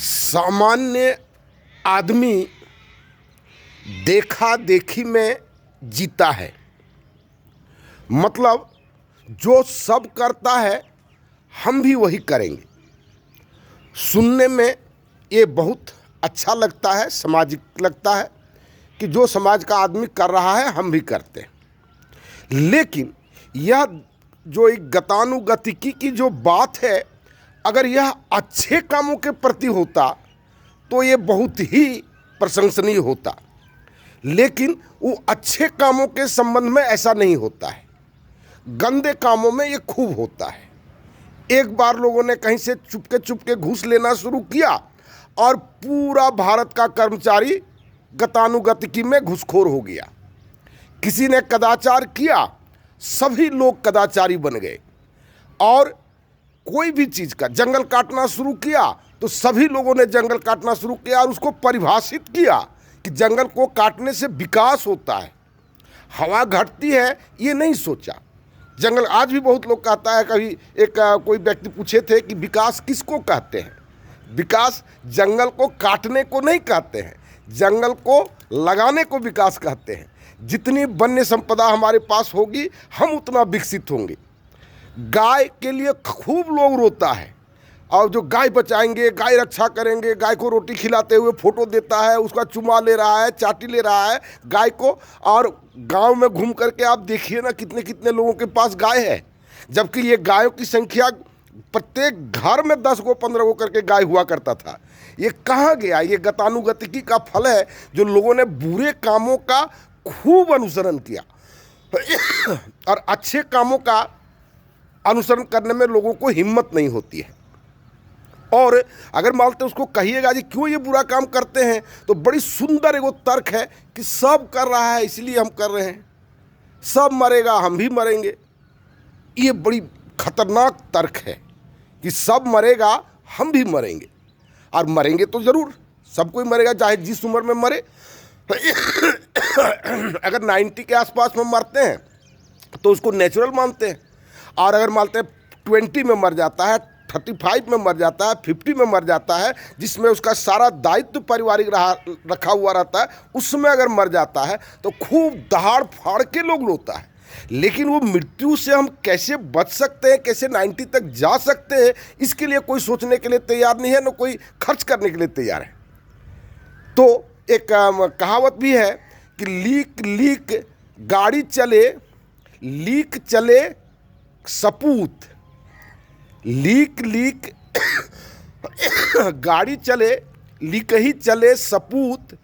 सामान्य आदमी देखा देखी में जीता है। मतलब जो सब करता है हम भी वही करेंगे। सुनने में ये बहुत अच्छा लगता है, सामाजिक लगता है कि जो समाज का आदमी कर रहा है हम भी करते हैं। लेकिन यह जो एक गतानुगतिकी की जो बात है, अगर यह अच्छे कामों के प्रति होता तो ये बहुत ही प्रशंसनीय होता। लेकिन वो अच्छे कामों के संबंध में ऐसा नहीं होता है, गंदे कामों में ये खूब होता है। एक बार लोगों ने कहीं से चुपके घूस लेना शुरू किया और पूरा भारत का कर्मचारी गतानुगतिकी में घुसखोर हो गया। किसी ने कदाचार किया, सभी लोग कदाचारी बन गए। और कोई भी चीज़ का जंगल काटना शुरू किया तो सभी लोगों ने जंगल काटना शुरू किया और उसको परिभाषित किया कि जंगल को काटने से विकास होता है, हवा घटती है, ये नहीं सोचा। जंगल आज भी बहुत लोग कहता है। कभी एक कोई व्यक्ति पूछे थे कि विकास किसको कहते हैं। विकास जंगल को काटने को नहीं कहते हैं, जंगल को लगाने को विकास कहते हैं। जितनी वन्य संपदा हमारे पास होगी हम उतना विकसित होंगे। गाय के लिए खूब लोग रोता है, और जो गाय बचाएंगे, गाय रक्षा करेंगे, गाय को रोटी खिलाते हुए फोटो देता है, उसका चुमा ले रहा है, चाटी ले रहा है गाय को। और गांव में घूम करके आप देखिए ना कितने कितने लोगों के पास गाय है, जबकि ये गायों की संख्या प्रत्येक घर में 10 गो 15 गो करके गाय हुआ करता था। ये कहाँ गया? ये गतानुगतिकी का फल है, जो लोगों ने बुरे कामों का खूब अनुसरण किया और अच्छे कामों का अनुसरण करने में लोगों को हिम्मत नहीं होती है। और अगर मानते उसको कहिएगा जी क्यों ये बुरा काम करते हैं, तो बड़ी सुंदर एगो तर्क है कि सब कर रहा है इसलिए हम कर रहे हैं, सब मरेगा हम भी मरेंगे। ये बड़ी खतरनाक तर्क है कि सब मरेगा हम भी मरेंगे, और मरेंगे तो ज़रूर, सब कोई मरेगा चाहे जिस उम्र में मरे। अगर 90 के आसपास में मरते हैं तो उसको नेचुरल मानते हैं, और अगर मानते हैं 20 में मर जाता है, 35 में मर जाता है, 50 में मर जाता है, जिसमें उसका सारा दायित्व पारिवारिक रखा हुआ रहता है, उसमें अगर मर जाता है तो खूब दहाड़ फाड़ के लोग रोता है। लेकिन वो मृत्यु से हम कैसे बच सकते हैं, कैसे 90 तक जा सकते हैं, इसके लिए कोई सोचने के लिए तैयार नहीं है, ना कोई खर्च करने के लिए तैयार है। तो एक कहावत भी है कि लीक लीक गाड़ी चले, लीक चले सपूत। लीक लीक गाड़ी चले, लीक ही चले सपूत।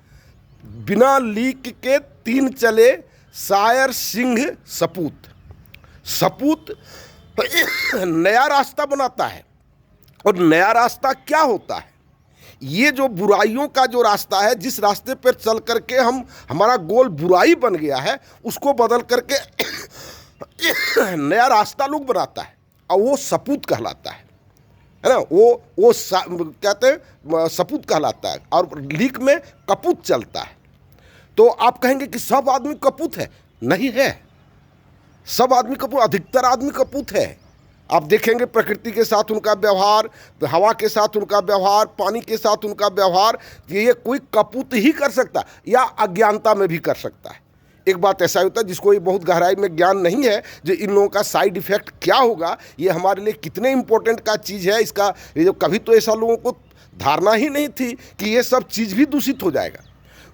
बिना लीक के 3 चले, शायर सिंह सपूत। सपूत नया रास्ता बनाता है, और नया रास्ता क्या होता है? ये जो बुराइयों का जो रास्ता है, जिस रास्ते पर चल करके हमारा गोल बुराई बन गया है, उसको बदल करके नया रास्ता लोग बनाता है, और वो सपूत कहलाता है ना। वो कहते हैं सपूत कहलाता है, और लीक में कपूत चलता है। तो आप कहेंगे कि सब आदमी कपूत है? नहीं है, सब आदमी कपूत, अधिकतर आदमी कपूत है। आप देखेंगे प्रकृति के साथ उनका व्यवहार, हवा के साथ उनका व्यवहार, पानी के साथ उनका व्यवहार, ये कोई कपूत ही कर सकता, या अज्ञानता में भी कर सकता है। एक बात ऐसा होता है जिसको ये बहुत गहराई में ज्ञान नहीं है, जो इन लोगों का साइड इफ़ेक्ट क्या होगा, ये हमारे लिए कितने इम्पोर्टेंट का चीज़ है, इसका ये जो कभी तो ऐसा लोगों को धारणा ही नहीं थी कि ये सब चीज़ भी दूषित हो जाएगा,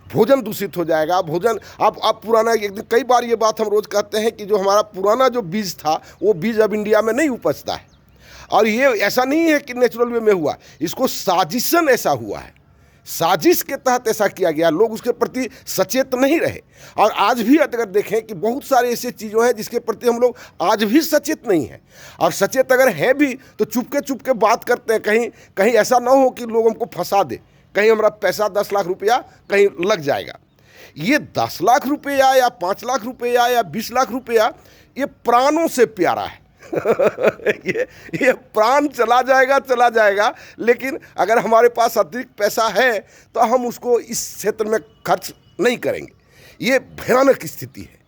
भोजन दूषित हो जाएगा। भोजन आप पुराना, एक दिन कई बार ये बात हम रोज़ कहते हैं कि जो हमारा पुराना जो बीज था, वो बीज अब इंडिया में नहीं उपजता है। और ये ऐसा नहीं है कि नेचुरल वे में हुआ, इसको साजिशन ऐसा हुआ है, साजिश के तहत ऐसा किया गया। लोग उसके प्रति सचेत नहीं रहे। और आज भी अगर देखें कि बहुत सारे ऐसे चीज़ों हैं जिसके प्रति हम लोग आज भी सचेत नहीं हैं, और सचेत अगर हैं भी तो चुपके बात करते हैं, कहीं ऐसा ना हो कि लोग हमको फंसा दे, कहीं हमारा पैसा 10 लाख रुपया कहीं लग जाएगा। ये 10 लाख रुपया या 5 लाख रुपया या 20 लाख रुपया, ये प्राणों से प्यारा है। ये प्राण चला जाएगा, लेकिन अगर हमारे पास अतिरिक्त पैसा है तो हम उसको इस क्षेत्र में खर्च नहीं करेंगे। ये भयानक स्थिति है।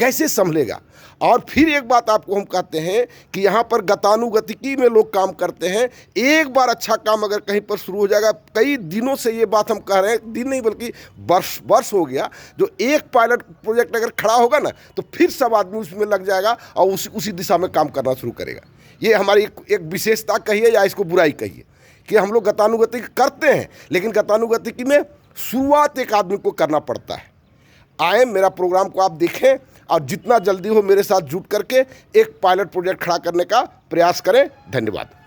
कैसे संभलेगा। और फिर एक बात आपको हम कहते हैं कि यहाँ पर गतानुगतिकी में लोग काम करते हैं। एक बार अच्छा काम अगर कहीं पर शुरू हो जाएगा, कई दिनों से ये बात हम कह रहे हैं, दिन नहीं बल्कि वर्ष हो गया, जो एक पायलट प्रोजेक्ट अगर खड़ा होगा ना तो फिर सब आदमी उसमें लग जाएगा और उसी दिशा में काम करना शुरू करेगा। ये हमारी एक विशेषता कहिए या इसको बुराई कहिए कि हम लोग गतानुगतिकी करते हैं, लेकिन गतानुगतिकी में शुरुआत एक आदमी को करना पड़ता है। आए, मेरा प्रोग्राम को आप देखें और जितना जल्दी हो मेरे साथ जुट करके एक पायलट प्रोजेक्ट खड़ा करने का प्रयास करें। धन्यवाद।